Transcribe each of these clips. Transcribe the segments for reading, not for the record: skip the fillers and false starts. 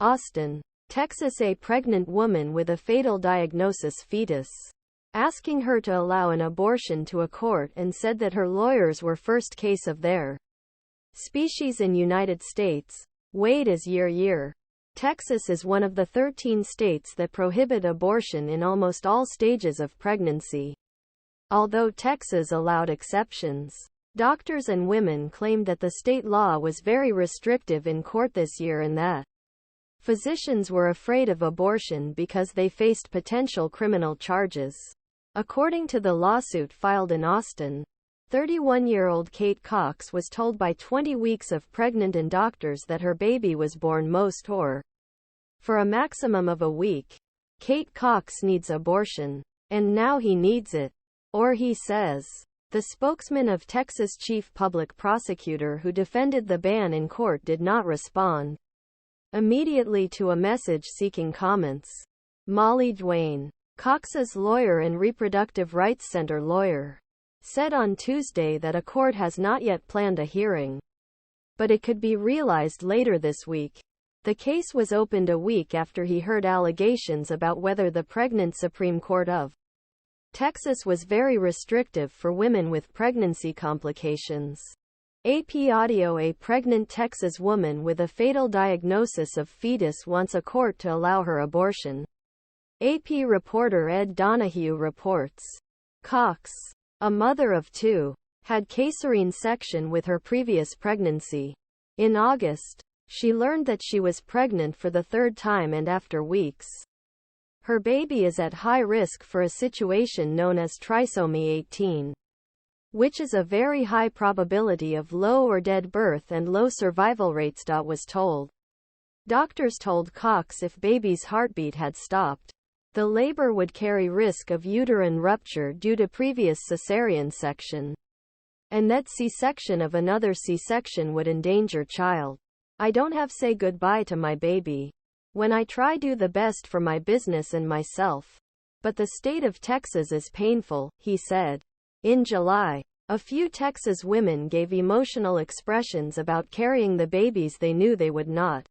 Austtın, Texas. A pregnant woman with a fatal diagnosis, fetus, asking her to allow an abortion to a court, and said that her lawyers were first case of their species in United States.Wade is year. Texas is one of the 13 states that prohibit abortion in almost all stages of pregnancy. Although Texas allowed exceptions, doctors and women claimed that the state law was very restrictive in court this year and that physicians were afraid of abortion because they faced potential criminal charges. According to the lawsuit filed in Austtın, 31-year-old Kate Cox was told by 20 weeks of pregnant and doctors that her baby was born most or for a maximum of a week. Kate Cox needs abortion. And now he needs it. Or he says. The spokesman of Texas Chief Public Prosecutor who defended the ban in court did not respond immediately to a message seeking comments. Duane, Cox's lawyer and reproductive rights center lawyer, said on Tuesday that a court has not yet planned a hearing, but it could be realized later this week. The case was opened a week after he heard allegations about whether the pregnant Supreme Court of Texas was very restrictive for women with pregnancy complications. AP audio. A pregnant Texas woman with a fatal diagnosis of fetus wants a court to allow her abortion. AP reporter Ed Donahue reports. Cox, a mother of two, had caesarean section with her previous pregnancy. In August, she learned that she was pregnant for the third time, and after weeks, her baby is at high risk for a situation known as Trisomy 18, which is a very high probability of low or dead birth and low survival rates. Was told. Doctors told Cox if baby's heartbeat had stopped, the labor would carry risk of uterine rupture due to previous cesarean section, and that C-section of another C-section would endanger child. I don't have say goodbye to my baby when I try do the best for my business and myself. But the state of Texas is painful, he said. In July, a few Texas women gave emotional expressions about carrying the babies they knew they would not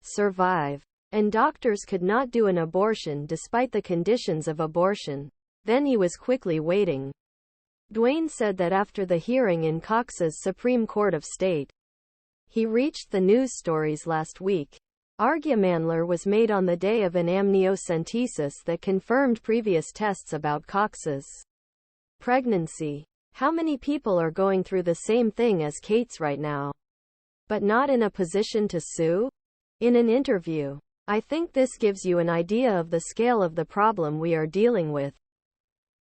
survive, and doctors could not do an abortion despite the conditions of abortion. Then he was quickly waiting. Duane said that after the hearing in Cox's Supreme Court of State, he reached the news stories last week. ARGÜMANLER was made on the day of an amniocentesis that confirmed previous tests about Cox's pregnancy. How many people are going through the same thing as Kate's right now, but not in a position to sue? In an interview, I think this gives you an idea of the scale of the problem we are dealing with.